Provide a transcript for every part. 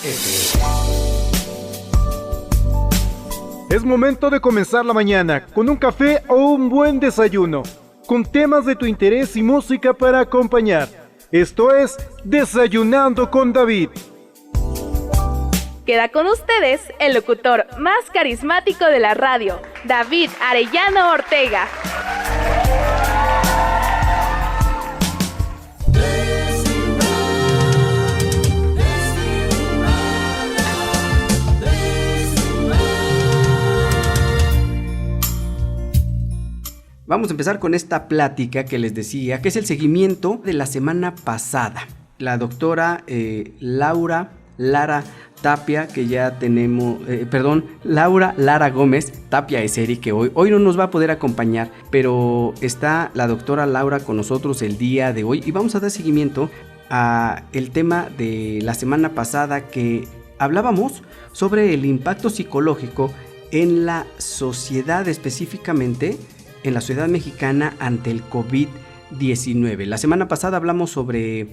Es momento de comenzar la mañana con un café o un buen desayuno, con temas de tu interés y música para acompañar. Esto es Desayunando con David. Queda con ustedes el locutor más carismático de la radio, David Arellano Ortega. Vamos a empezar con esta plática que les decía, que es el seguimiento de la semana pasada. La doctora Lara Tapia, que ya tenemos, Laura Lara Gómez Tapia Eseri, que hoy no nos va a poder acompañar, pero está la doctora Laura con nosotros el día de hoy y vamos a dar seguimiento a el tema de la semana pasada que hablábamos sobre el impacto psicológico en la sociedad, específicamente en la sociedad mexicana ante el COVID-19. La semana pasada hablamos sobre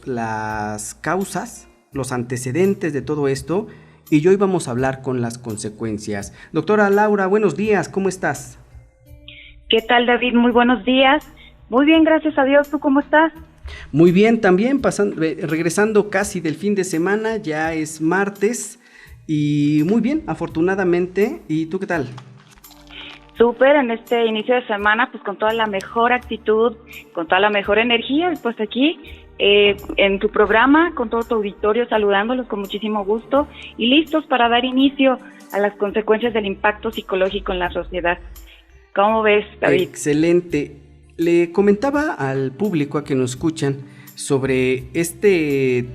las causas, los antecedentes de todo esto, y hoy vamos a hablar con las consecuencias. Doctora Laura, buenos días, ¿cómo estás? ¿Qué tal, David? Muy buenos días. Muy bien, gracias a Dios. ¿Tú cómo estás? Muy bien, también regresando casi del fin de semana, ya es martes, y muy bien, afortunadamente. ¿Y tú qué tal? Súper, en este inicio de semana, pues con toda la mejor actitud, con toda la mejor energía, pues aquí en tu programa, con todo tu auditorio, saludándolos con muchísimo gusto y listos para dar inicio a las consecuencias del impacto psicológico en la sociedad. ¿Cómo ves, David? Excelente. Le comentaba al público, a que nos escuchan, sobre este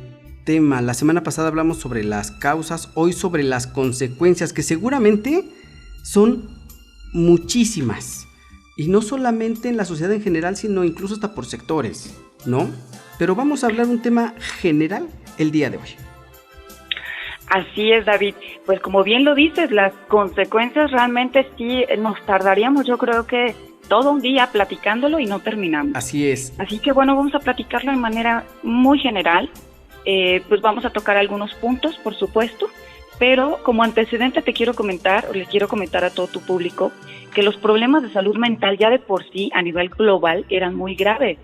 tema. La semana pasada hablamos sobre las causas, hoy sobre las consecuencias, que seguramente son muchísimas, y no solamente en la sociedad en general, sino incluso hasta por sectores, ¿no? Pero vamos a hablar de un tema general el día de hoy. Así es, David. Pues como bien lo dices, las consecuencias realmente sí nos tardaríamos, yo creo que todo un día platicándolo y no terminamos. Así es. Así que bueno, vamos a platicarlo de manera muy general. Pues vamos a tocar algunos puntos, por supuesto. Pero como antecedente les quiero comentar a todo tu público que los problemas de salud mental ya de por sí a nivel global eran muy graves,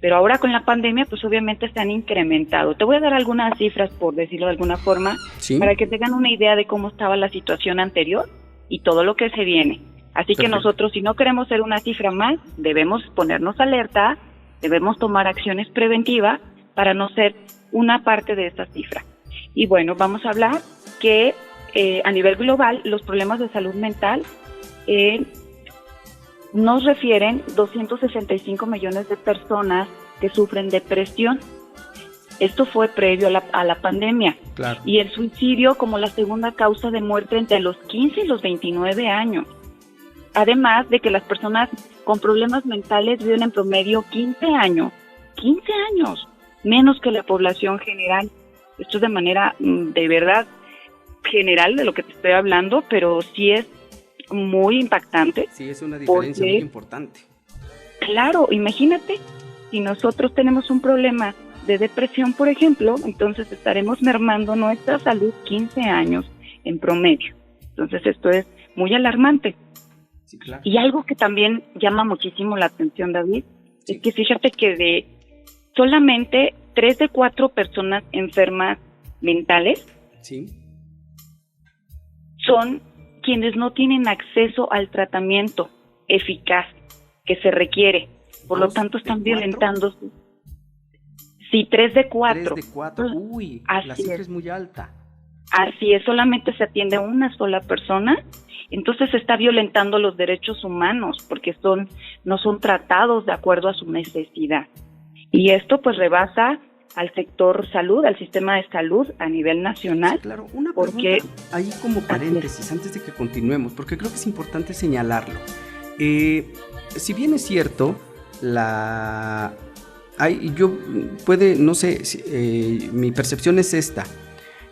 pero ahora con la pandemia pues obviamente se han incrementado. Te voy a dar algunas cifras, por decirlo de alguna forma, ¿sí?, para que tengan una idea de cómo estaba la situación anterior y todo lo que se viene. Así Perfecto. Que nosotros, si no queremos ser una cifra más, debemos ponernos alerta, debemos tomar acciones preventivas para no ser una parte de esta cifra. Y bueno, vamos a hablar que a nivel global los problemas de salud mental nos refieren 265 millones de personas que sufren depresión. Esto fue previo a la pandemia. Claro. Y el suicidio como la segunda causa de muerte entre los 15 y los 29 años. Además de que las personas con problemas mentales viven en promedio 15 años menos que la población general. Esto es de manera de verdad general de lo que te estoy hablando, pero sí es muy impactante. Sí, es una diferencia muy importante. Claro, imagínate, si nosotros tenemos un problema de depresión, por ejemplo, entonces estaremos mermando nuestra salud 15 años en promedio. Entonces esto es muy alarmante. Sí, claro. Y algo que también llama muchísimo la atención, David, sí, es que fíjate que de solamente 3 de 4 personas enfermas mentales, sí, son quienes no tienen acceso al tratamiento eficaz que se requiere. Por lo tanto, están violentando. Sí, 3 de 4. 3 de 4, uy, la cifra es muy alta. Así es, solamente se atiende a una sola persona, entonces se está violentando los derechos humanos porque no son tratados de acuerdo a su necesidad. Y esto pues rebasa al sector salud, al sistema de salud a nivel nacional. Sí, claro, una pregunta ahí como paréntesis antes de que continuemos, porque creo que es importante señalarlo. Si bien es cierto, mi percepción es esta: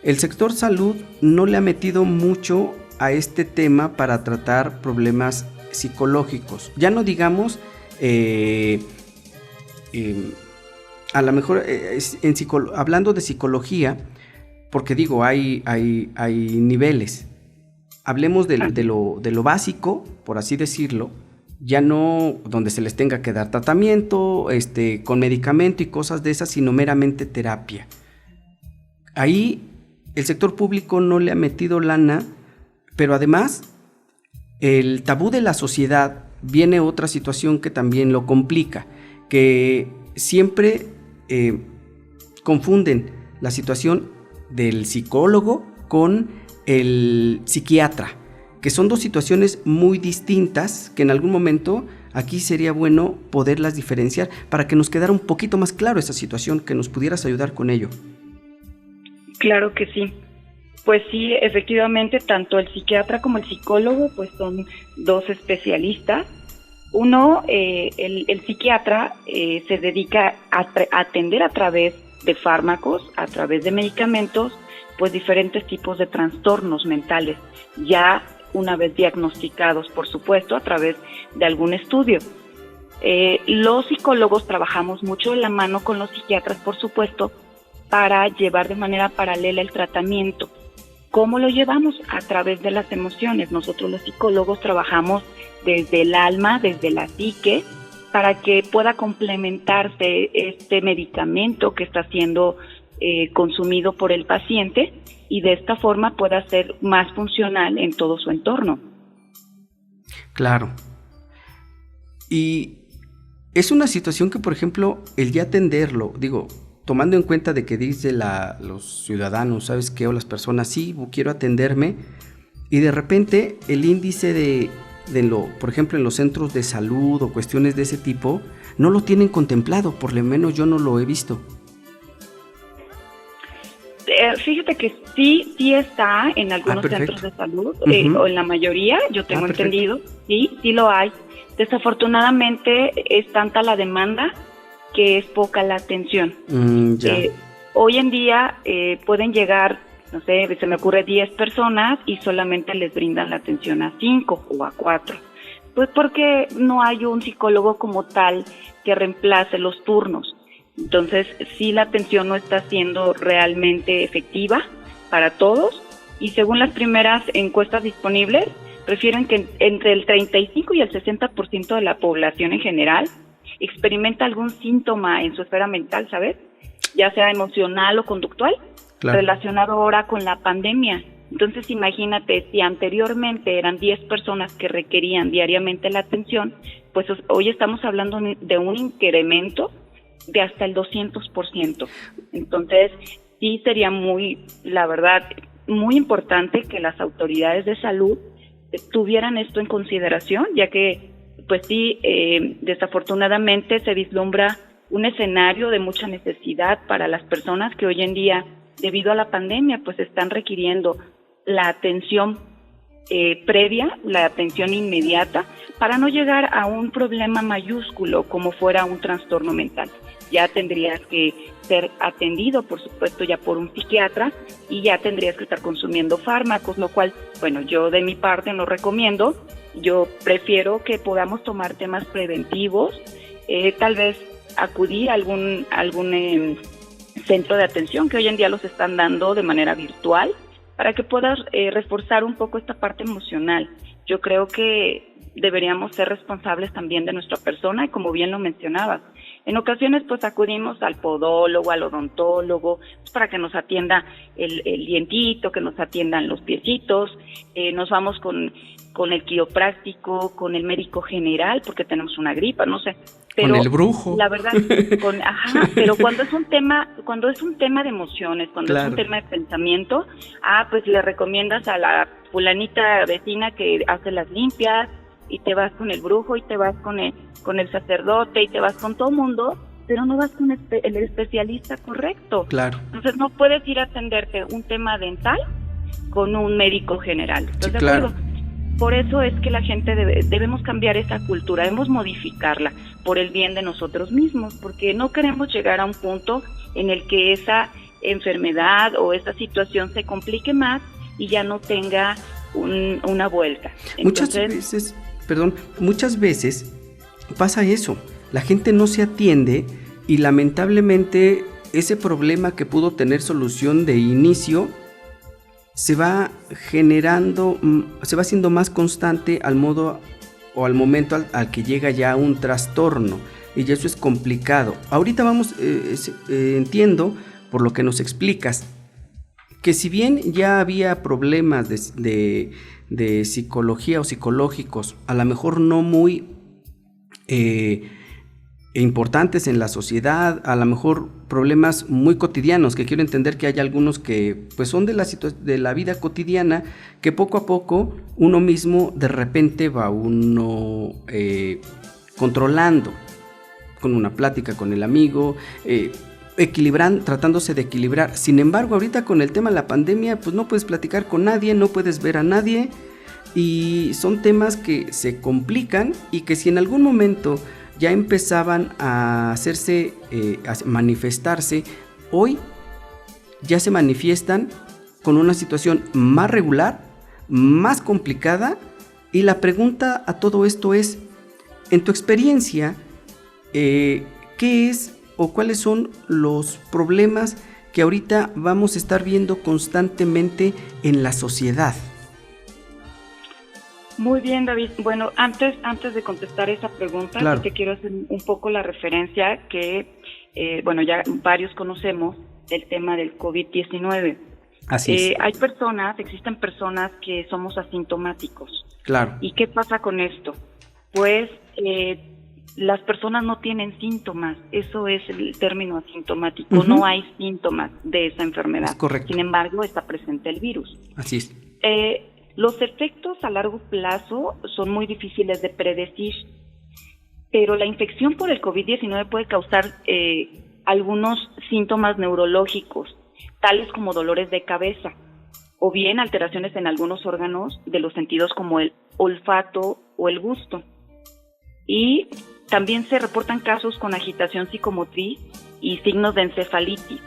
el sector salud no le ha metido mucho a este tema para tratar problemas psicológicos. Ya no digamos a lo mejor hablando de psicología, porque digo, hay niveles. Hablemos de lo básico, por así decirlo, ya no donde se les tenga que dar tratamiento, con medicamento y cosas de esas, sino meramente terapia. Ahí el sector público no le ha metido lana, pero además el tabú de la sociedad, viene otra situación que también lo complica, que siempre confunden la situación del psicólogo con el psiquiatra, que son dos situaciones muy distintas que en algún momento aquí sería bueno poderlas diferenciar para que nos quedara un poquito más claro esa situación, que nos pudieras ayudar con ello. Claro que sí. Pues sí, efectivamente, tanto el psiquiatra como el psicólogo pues son dos especialistas. Uno, el psiquiatra se dedica a atender a través de fármacos, a través de medicamentos, pues diferentes tipos de trastornos mentales, ya una vez diagnosticados, por supuesto, a través de algún estudio. Los psicólogos trabajamos mucho de la mano con los psiquiatras, por supuesto, para llevar de manera paralela el tratamiento. ¿Cómo lo llevamos? A través de las emociones. Nosotros los psicólogos trabajamos desde el alma, desde la psique, para que pueda complementarse este medicamento que está siendo consumido por el paciente y de esta forma pueda ser más funcional en todo su entorno. Claro. Y es una situación que, por ejemplo, el ya atenderlo, digo, tomando en cuenta de que dice los ciudadanos, ¿sabes qué? O las personas, sí, quiero atenderme, y de repente el índice por ejemplo, en los centros de salud o cuestiones de ese tipo, no lo tienen contemplado, por lo menos yo no lo he visto. Fíjate que sí está en algunos centros de salud, o en la mayoría, yo tengo entendido, sí lo hay. Desafortunadamente es tanta la demanda que es poca la atención. Hoy en día pueden llegar, no sé, se me ocurre 10 personas y solamente les brindan la atención a 5 o a 4. Pues porque no hay un psicólogo como tal que reemplace los turnos. Entonces, sí, la atención no está siendo realmente efectiva para todos y según las primeras encuestas disponibles, refieren que entre el 35 y el 60% de la población en general experimenta algún síntoma en su esfera mental, ¿sabes? Ya sea emocional o conductual, claro, relacionado ahora con la pandemia. Entonces, imagínate, si anteriormente eran 10 personas que requerían diariamente la atención, pues hoy estamos hablando de un incremento de hasta el 200%. Entonces, sí sería la verdad, muy importante que las autoridades de salud tuvieran esto en consideración, ya que, pues sí, desafortunadamente se vislumbra un escenario de mucha necesidad para las personas que hoy en día, debido a la pandemia, pues están requiriendo la atención previa, la atención inmediata, para no llegar a un problema mayúsculo como fuera un trastorno mental. Ya tendrías que ser atendido, por supuesto, ya por un psiquiatra y ya tendrías que estar consumiendo fármacos, lo cual, bueno, yo de mi parte no recomiendo. Yo prefiero que podamos tomar temas preventivos, tal vez acudir a algún centro de atención que hoy en día los están dando de manera virtual para que puedas reforzar un poco esta parte emocional. Yo creo que deberíamos ser responsables también de nuestra persona y como bien lo mencionabas, en ocasiones pues acudimos al podólogo, al odontólogo, pues, para que nos atienda el dientito, que nos atiendan los piecitos, nos vamos con el quiropráctico, con el médico general porque tenemos una gripa, no sé. Pero con el brujo. La verdad, pero cuando es un tema de emociones, cuando claro, es un tema de pensamiento, pues le recomiendas a la fulanita vecina que hace las limpias y te vas con el brujo y te vas con el sacerdote y te vas con todo mundo, pero no vas con el especialista correcto. Claro. Entonces no puedes ir a atenderte un tema dental con un médico general. ¿Estás de acuerdo? Claro. Por eso es que la gente debemos cambiar esa cultura, debemos modificarla por el bien de nosotros mismos, porque no queremos llegar a un punto en el que esa enfermedad o esa situación se complique más y ya no tenga una vuelta. Entonces, muchas veces pasa eso, la gente no se atiende y lamentablemente ese problema que pudo tener solución de inicio se va generando, se va haciendo más constante al modo o al momento al que llega ya un trastorno, y eso es complicado. Ahorita entiendo por lo que nos explicas que si bien ya había problemas de psicología o psicológicos, a lo mejor no muy importantes en la sociedad, a lo mejor problemas muy cotidianos, que quiero entender que hay algunos que pues son de la vida cotidiana, que poco a poco uno mismo de repente va uno controlando con una plática con el amigo, tratándose de equilibrar. Sin embargo, ahorita con el tema de la pandemia, pues no puedes platicar con nadie, no puedes ver a nadie, y son temas que se complican y que si en algún momento ya empezaban a hacerse, a manifestarse, hoy ya se manifiestan con una situación más regular, más complicada, y la pregunta a todo esto es, en tu experiencia, ¿qué es o cuáles son los problemas que ahorita vamos a estar viendo constantemente en la sociedad? Muy bien, David. Bueno, antes de contestar esa pregunta, claro, te quiero hacer un poco la referencia que, ya varios conocemos el tema del COVID-19. Así es. Existen personas que somos asintomáticos. Claro. ¿Y qué pasa con esto? Pues las personas no tienen síntomas, eso es el término asintomático, no hay síntomas de esa enfermedad. Es correcto. Sin embargo, está presente el virus. Así es. Los efectos a largo plazo son muy difíciles de predecir, pero la infección por el COVID-19 puede causar algunos síntomas neurológicos, tales como dolores de cabeza, o bien alteraciones en algunos órganos de los sentidos como el olfato o el gusto. Y también se reportan casos con agitación psicomotriz y signos de encefalitis.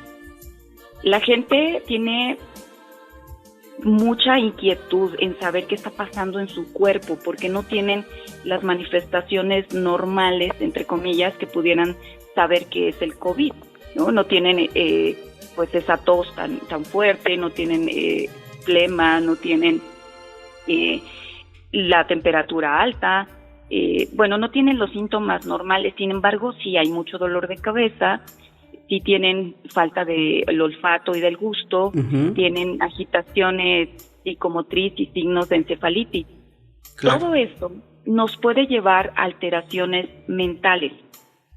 La gente tiene mucha inquietud en saber qué está pasando en su cuerpo, porque no tienen las manifestaciones normales, entre comillas, que pudieran saber qué es el COVID, ¿no? No tienen pues esa tos tan fuerte, no tienen flema, no tienen la temperatura alta, no tienen los síntomas normales. Sin embargo, sí hay mucho dolor de cabeza, sí tienen falta del olfato y del gusto, tienen agitaciones psicomotriz y signos de encefalitis. Claro. Todo esto nos puede llevar a alteraciones mentales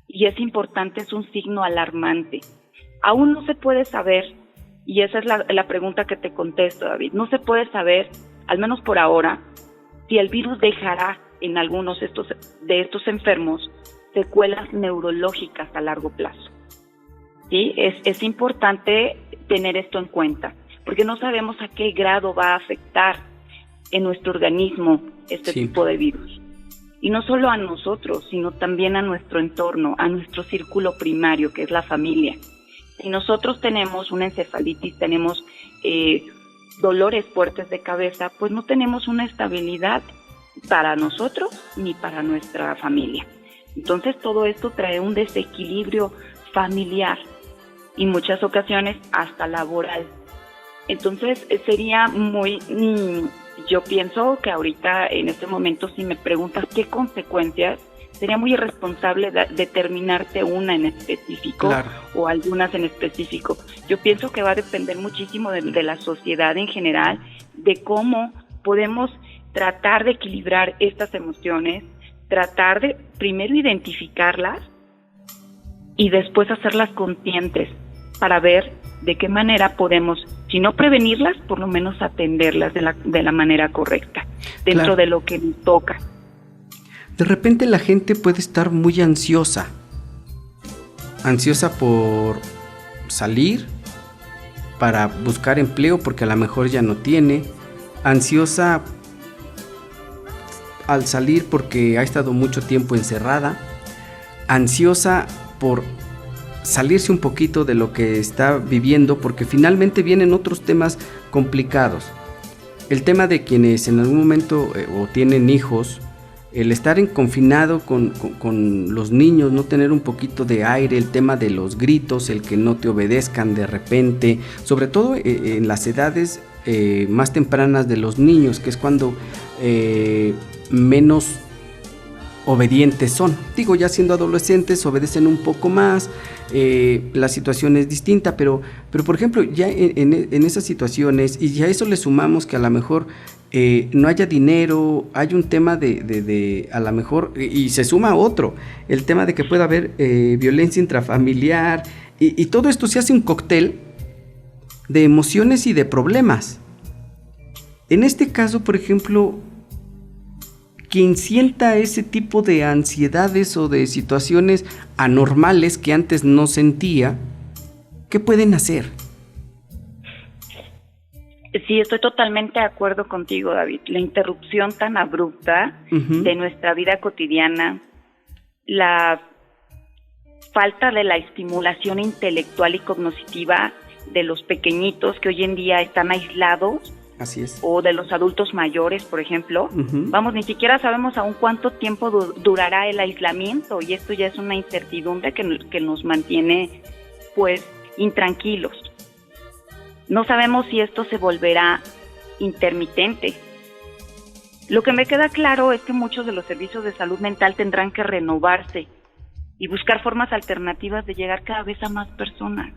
y es importante, es un signo alarmante. Aún no se puede saber, y esa es la pregunta que te contesto, David, no se puede saber, al menos por ahora, si el virus dejará en algunos de estos enfermos secuelas neurológicas a largo plazo. ¿Sí? Es importante tener esto en cuenta, porque no sabemos a qué grado va a afectar en nuestro organismo este tipo de virus. Y no solo a nosotros, sino también a nuestro entorno, a nuestro círculo primario, que es la familia. Si nosotros tenemos una encefalitis, tenemos dolores fuertes de cabeza, pues no tenemos una estabilidad para nosotros ni para nuestra familia. Entonces todo esto trae un desequilibrio familiar y muchas ocasiones hasta laboral. Entonces sería yo pienso que ahorita en este momento, si me preguntas qué consecuencias, sería muy irresponsable determinarte una en específico, claro, o algunas en específico. Yo pienso que va a depender muchísimo de la sociedad en general, de cómo podemos tratar de equilibrar estas emociones, tratar de primero identificarlas y después hacerlas conscientes para ver de qué manera podemos, si no prevenirlas, por lo menos atenderlas de la manera correcta, dentro, claro, de lo que nos toca. De repente la gente puede estar muy ansiosa por salir, para buscar empleo porque a lo mejor ya no tiene, ansiosa al salir porque ha estado mucho tiempo encerrada, ansiosa por salirse un poquito de lo que está viviendo, porque finalmente vienen otros temas complicados. El tema de quienes en algún momento o tienen hijos el estar confinado con los niños, no tener un poquito de aire, el tema de los gritos, el que no te obedezcan de repente, sobre todo en las edades más tempranas de los niños, que es cuando menos obedientes son. Digo, ya siendo adolescentes obedecen un poco más, la situación es distinta, pero por ejemplo, ya en esas situaciones, y ya eso le sumamos que a lo mejor no haya dinero, hay un tema de a lo mejor, y se suma otro, el tema de que pueda haber violencia intrafamiliar, y todo esto se hace un cóctel de emociones y de problemas. En este caso, por ejemplo, quien sienta ese tipo de ansiedades o de situaciones anormales que antes no sentía, ¿qué pueden hacer? Sí, estoy totalmente de acuerdo contigo, David. La interrupción tan abrupta de nuestra vida cotidiana, la falta de la estimulación intelectual y cognitiva de los pequeñitos que hoy en día están aislados. Así es. O de los adultos mayores, por ejemplo. Vamos, ni siquiera sabemos aún cuánto tiempo durará el aislamiento, y esto ya es una incertidumbre que nos mantiene, pues, intranquilos. No sabemos si esto se volverá intermitente. Lo que me queda claro es que muchos de los servicios de salud mental tendrán que renovarse y buscar formas alternativas de llegar cada vez a más personas.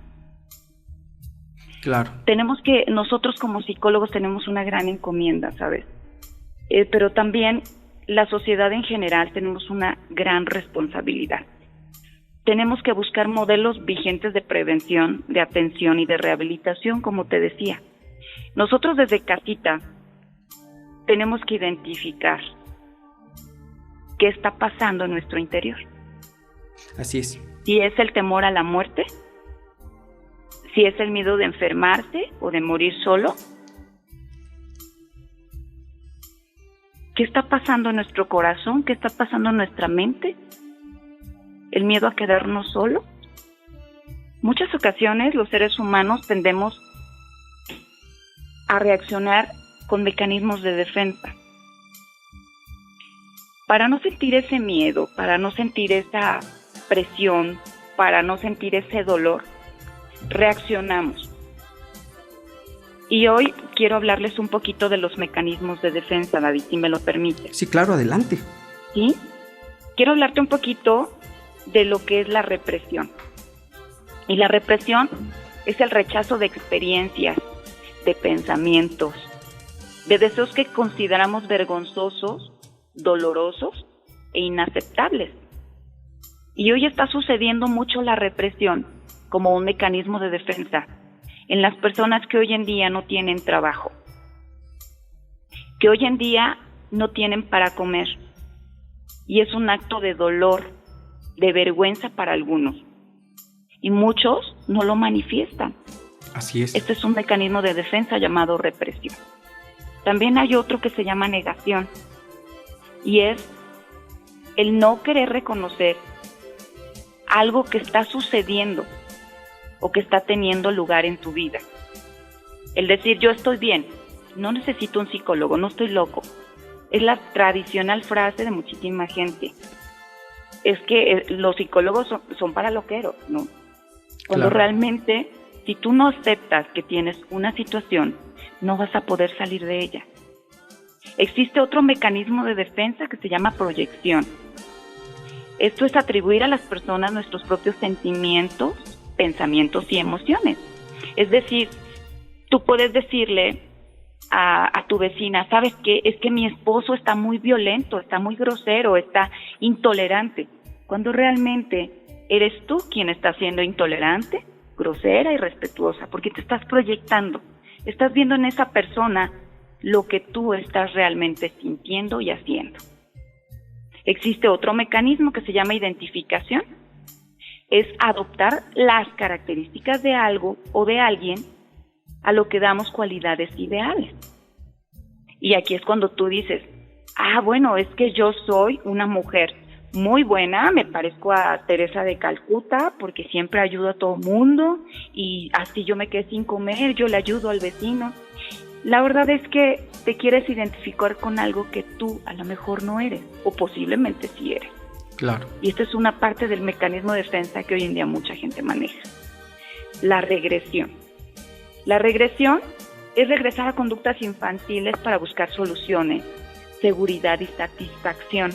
Claro. Nosotros como psicólogos tenemos una gran encomienda, ¿sabes? Pero también la sociedad en general tenemos una gran responsabilidad. Tenemos que buscar modelos vigentes de prevención, de atención y de rehabilitación, como te decía. Nosotros desde casita tenemos que identificar qué está pasando en nuestro interior. Así es. Si es el temor a la muerte, si es el miedo de enfermarse o de morir solo. ¿Qué está pasando en nuestro corazón? ¿Qué está pasando en nuestra mente? ¿El miedo a quedarnos solos? Muchas ocasiones los seres humanos tendemos a reaccionar con mecanismos de defensa. Para no sentir ese miedo, para no sentir esa presión, para no sentir ese dolor, reaccionamos. Y hoy quiero hablarles un poquito de los mecanismos de defensa, David, si me lo permite. Sí, claro, adelante. ¿Sí? Quiero hablarte un poquito de lo que es la represión. Y la represión es el rechazo de experiencias, de pensamientos, de deseos que consideramos vergonzosos, dolorosos e inaceptables. Y hoy está sucediendo mucho la represión como un mecanismo de defensa en las personas que hoy en día no tienen trabajo, que hoy en día no tienen para comer, y es un acto de dolor, de vergüenza para algunos, y muchos no lo manifiestan. Así es. Este es un mecanismo de defensa llamado represión. También hay otro que se llama negación, y es el no querer reconocer algo que está sucediendo o que está teniendo lugar en tu vida. El decir, yo estoy bien, no necesito un psicólogo, no estoy loco. Es la tradicional frase de muchísima gente. Es que los psicólogos son para loqueros, ¿no? Cuando realmente, si tú no aceptas que tienes una situación, no vas a poder salir de ella. Existe otro mecanismo de defensa que se llama proyección. Esto es atribuir a las personas nuestros propios sentimientos, pensamientos y emociones. Es decir, tú puedes decirle a tu vecina, ¿sabes qué? Es que mi esposo está muy violento, está muy grosero, está intolerante, cuando realmente eres tú quien está siendo intolerante, grosera y irrespetuosa, porque te estás proyectando, estás viendo en esa persona lo que tú estás realmente sintiendo y haciendo. Existe otro mecanismo que se llama identificación. Es adoptar las características de algo o de alguien a lo que damos cualidades ideales. Y aquí es cuando tú dices, bueno, es que yo soy una mujer muy buena, me parezco a Teresa de Calcuta porque siempre ayudo a todo mundo y así yo me quedé sin comer, yo le ayudo al vecino. La verdad es que te quieres identificar con algo que tú a lo mejor no eres, o posiblemente sí eres. Claro. Y esta es una parte del mecanismo de defensa que hoy en día mucha gente maneja. La regresión. La regresión es regresar a conductas infantiles para buscar soluciones, seguridad y satisfacción.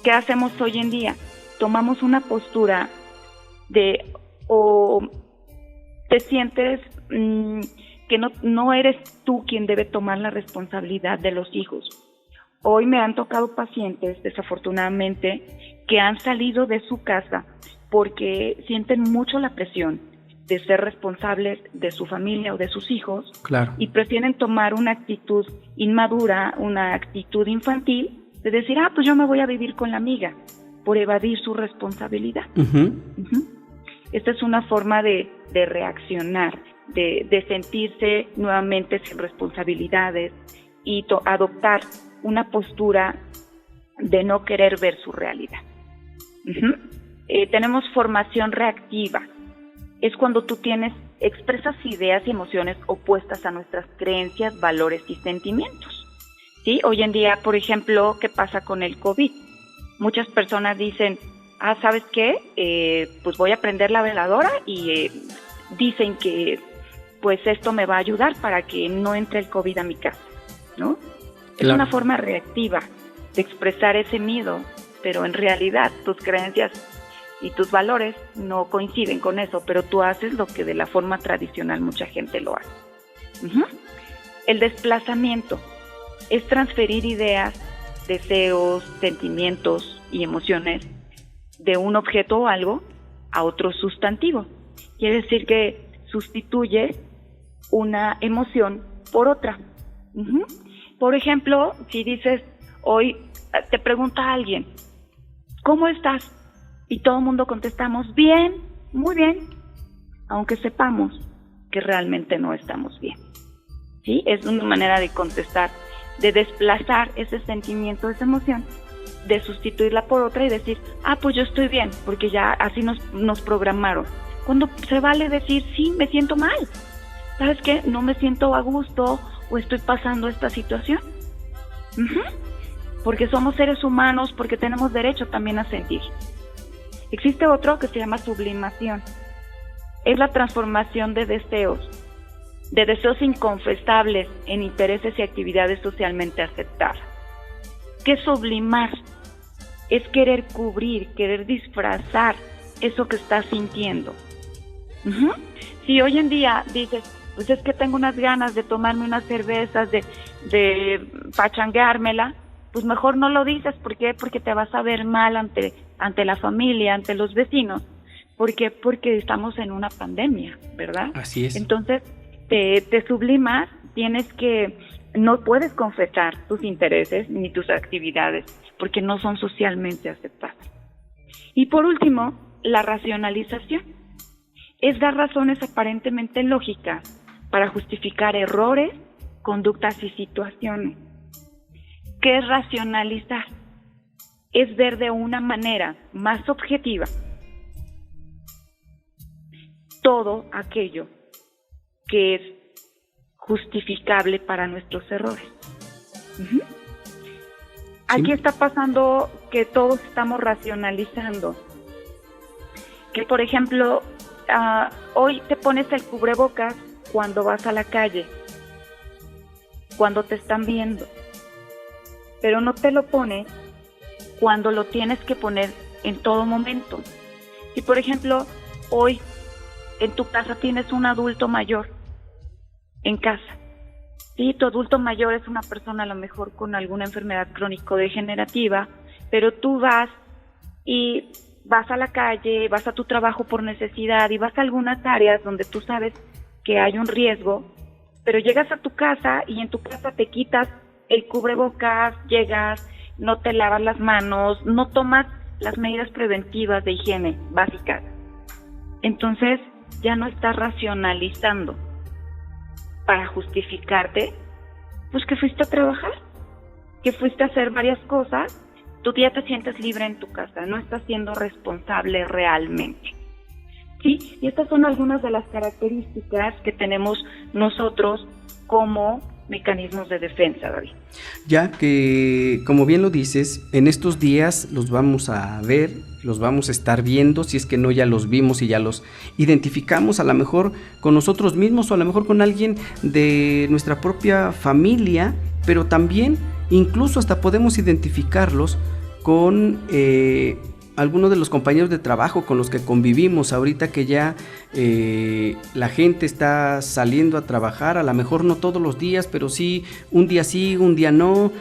¿Qué hacemos hoy en día? Tomamos una postura o te sientes que no eres tú quien debe tomar la responsabilidad de los hijos. Hoy me han tocado pacientes, desafortunadamente, que han salido de su casa porque sienten mucho la presión de ser responsables de su familia o de sus hijos, claro, y prefieren tomar una actitud inmadura, una actitud infantil, de decir, pues yo me voy a vivir con la amiga, por evadir su responsabilidad. Esta es una forma de reaccionar, de sentirse nuevamente sin responsabilidades y adoptar una postura de no querer ver su realidad. Tenemos formación reactiva. Es cuando tú expresas ideas y emociones opuestas a nuestras creencias, valores y sentimientos. ¿Sí? Hoy en día, por ejemplo, ¿qué pasa con el COVID? Muchas personas dicen, ¿sabes qué? Pues voy a prender la veladora y dicen que pues esto me va a ayudar para que no entre el COVID a mi casa, ¿no? Claro. Es una forma reactiva de expresar ese miedo, pero en realidad tus creencias y tus valores no coinciden con eso, pero tú haces lo que de la forma tradicional mucha gente lo hace. El desplazamiento es transferir ideas, deseos, sentimientos y emociones de un objeto o algo a otro sustantivo. Quiere decir que sustituye una emoción por otra. Por ejemplo, si dices, hoy te pregunta alguien, ¿cómo estás? Y todo el mundo contestamos, bien, muy bien, aunque sepamos que realmente no estamos bien. ¿Sí? Es una manera de contestar, de desplazar ese sentimiento, esa emoción, de sustituirla por otra y decir, pues yo estoy bien, porque ya así nos programaron. Cuando se vale decir, sí, me siento mal, ¿sabes qué? No me siento a gusto o estoy pasando esta situación. Porque somos seres humanos, porque tenemos derecho también a sentir. Existe otro que se llama sublimación. Es la transformación de deseos inconfesables en intereses y actividades socialmente aceptadas. ¿Qué es sublimar? Es querer cubrir, querer disfrazar eso que estás sintiendo. Si hoy en día dices, pues es que tengo unas ganas de tomarme unas cervezas, de pachangueármela, pues mejor no lo dices. ¿Por qué? Porque te vas a ver mal ante la familia, ante los vecinos. ¿Por qué? Porque estamos en una pandemia, ¿verdad? Así es. Entonces, te sublimas, no puedes confesar tus intereses ni tus actividades, porque no son socialmente aceptadas. Y por último, la racionalización. Es dar razones aparentemente lógicas para justificar errores, conductas y situaciones. ¿Qué es racionalizar? Es ver de una manera más objetiva todo aquello que es justificable para nuestros errores. Sí. Aquí está pasando que todos estamos racionalizando. Que, por ejemplo, hoy te pones el cubrebocas cuando vas a la calle, cuando te están viendo, pero no te lo pones cuando lo tienes que poner en todo momento. Si, por ejemplo, hoy en tu casa tienes un adulto mayor en casa, sí, tu adulto mayor es una persona a lo mejor con alguna enfermedad crónico-degenerativa, pero tú vas a la calle, vas a tu trabajo por necesidad y vas a algunas áreas donde tú sabes que hay un riesgo, pero llegas a tu casa y en tu casa te quitas el cubrebocas, llegas, no te lavas las manos, no tomas las medidas preventivas de higiene básicas. Entonces ya no estás racionalizando para justificarte, pues que fuiste a trabajar, que fuiste a hacer varias cosas. Tú ya te sientes libre en tu casa, no estás siendo responsable realmente. ¿Sí? Y estas son algunas de las características que tenemos nosotros como mecanismos de defensa, David. Ya que, como bien lo dices, en estos días los vamos a ver, los vamos a estar viendo, si es que no ya los vimos y ya los identificamos, a lo mejor con nosotros mismos o a lo mejor con alguien de nuestra propia familia, pero también incluso hasta podemos identificarlos con algunos de los compañeros de trabajo con los que convivimos ahorita que ya la gente está saliendo a trabajar, a lo mejor no todos los días, pero sí, un día no,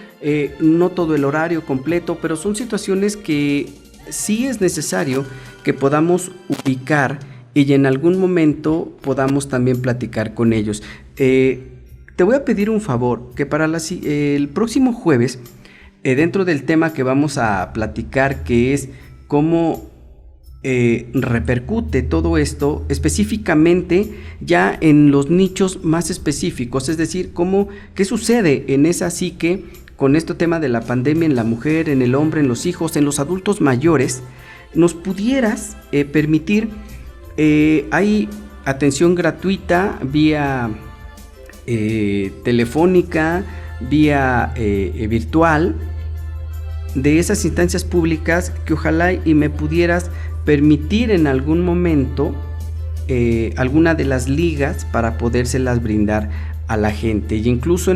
no todo el horario completo, pero son situaciones que sí es necesario que podamos ubicar y en algún momento podamos también platicar con ellos. Te voy a pedir un favor, que para el próximo jueves, dentro del tema que vamos a platicar, que es cómo repercute todo esto específicamente ya en los nichos más específicos, es decir, qué sucede en esa psique con este tema de la pandemia en la mujer, en el hombre, en los hijos, en los adultos mayores. ¿Nos pudieras permitir, hay atención gratuita vía telefónica, vía virtual, de esas instancias públicas, que ojalá y me pudieras permitir en algún momento alguna de las ligas para podérselas brindar a la gente, y incluso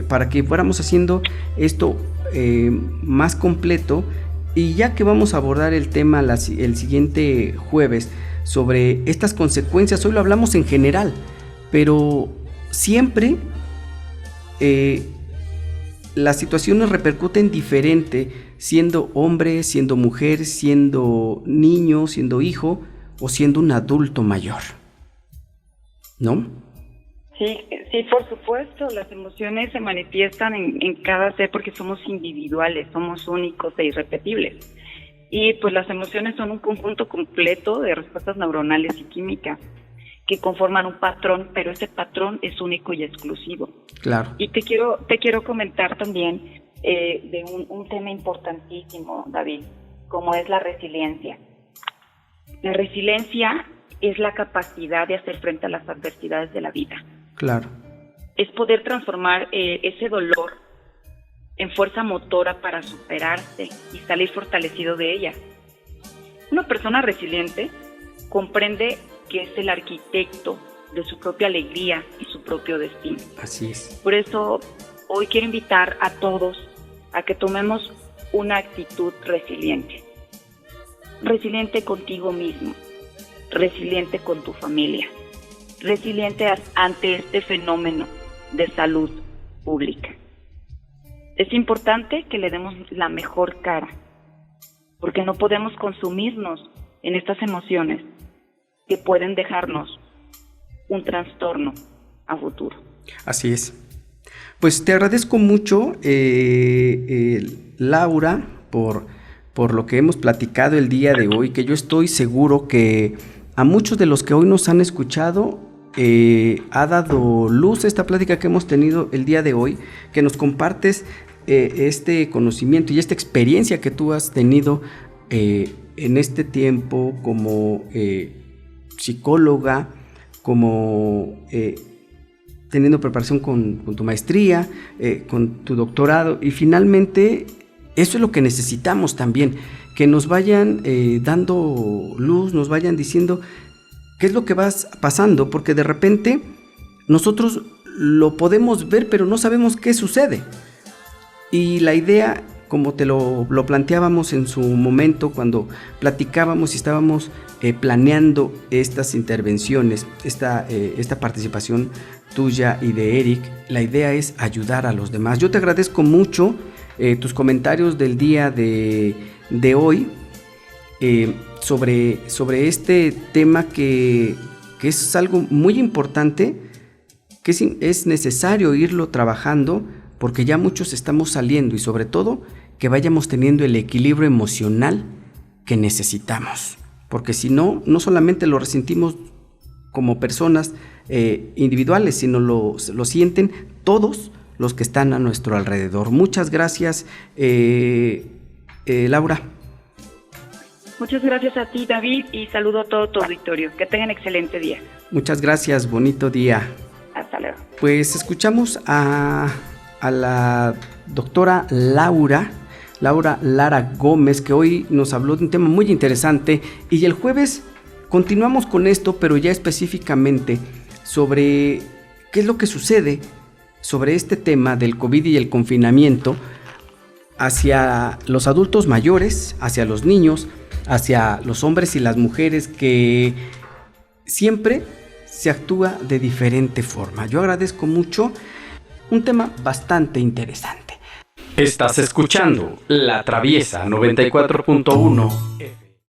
para que fuéramos haciendo esto más completo, y ya que vamos a abordar el tema el siguiente jueves sobre estas consecuencias. Hoy lo hablamos en general, pero siempre las situaciones repercuten diferente, siendo hombre, siendo mujer, siendo niño, siendo hijo o siendo un adulto mayor, ¿no? Sí, por supuesto, las emociones se manifiestan en cada ser porque somos individuales, somos únicos e irrepetibles. Y pues las emociones son un conjunto completo de respuestas neuronales y químicas que conforman un patrón, pero ese patrón es único y exclusivo. Claro. Y te quiero comentar también de un tema importantísimo, David, como es la resiliencia. La resiliencia es la capacidad de hacer frente a las adversidades de la vida. Claro. Es poder transformar ese dolor en fuerza motora para superarse y salir fortalecido de ella. Una persona resiliente comprende que es el arquitecto de su propia alegría y su propio destino. Así es. Por eso hoy quiero invitar a todos a que tomemos una actitud resiliente. Resiliente contigo mismo, resiliente con tu familia, resiliente ante este fenómeno de salud pública. Es importante que le demos la mejor cara, porque no podemos consumirnos en estas emociones que pueden dejarnos un trastorno a futuro. Así es. Pues te agradezco mucho, Laura, por lo que hemos platicado el día de hoy, que yo estoy seguro que a muchos de los que hoy nos han escuchado ha dado luz esta plática que hemos tenido el día de hoy, que nos compartes este conocimiento y esta experiencia que tú has tenido en este tiempo como psicóloga, como teniendo preparación con tu maestría, con tu doctorado, y finalmente eso es lo que necesitamos también, que nos vayan dando luz, nos vayan diciendo qué es lo que va pasando, porque de repente nosotros lo podemos ver, pero no sabemos qué sucede. Y la idea, como te lo planteábamos en su momento cuando platicábamos y estábamos planeando estas intervenciones, esta participación tuya y de Eric, la idea es ayudar a los demás. Yo te agradezco mucho tus comentarios del día de hoy sobre este tema que es algo muy importante, que es necesario irlo trabajando, porque ya muchos estamos saliendo, y sobre todo que vayamos teniendo el equilibrio emocional que necesitamos, porque si no, no solamente lo resentimos como personas individuales, sino lo sienten todos los que están a nuestro alrededor. Muchas gracias, Laura. Muchas gracias a ti, David, y saludo a todo tu auditorio. Que tengan excelente día. Muchas gracias, bonito día. Hasta Hasta luego. Pues escuchamos a la doctora Laura Lara Gómez, que hoy nos habló de un tema muy interesante, y el jueves continuamos con esto, pero ya específicamente sobre qué es lo que sucede sobre este tema del COVID y el confinamiento hacia los adultos mayores, hacia los niños, hacia los hombres y las mujeres, que siempre se actúa de diferente forma. Yo agradezco mucho, un tema bastante interesante. Estás escuchando La Traviesa 94.1.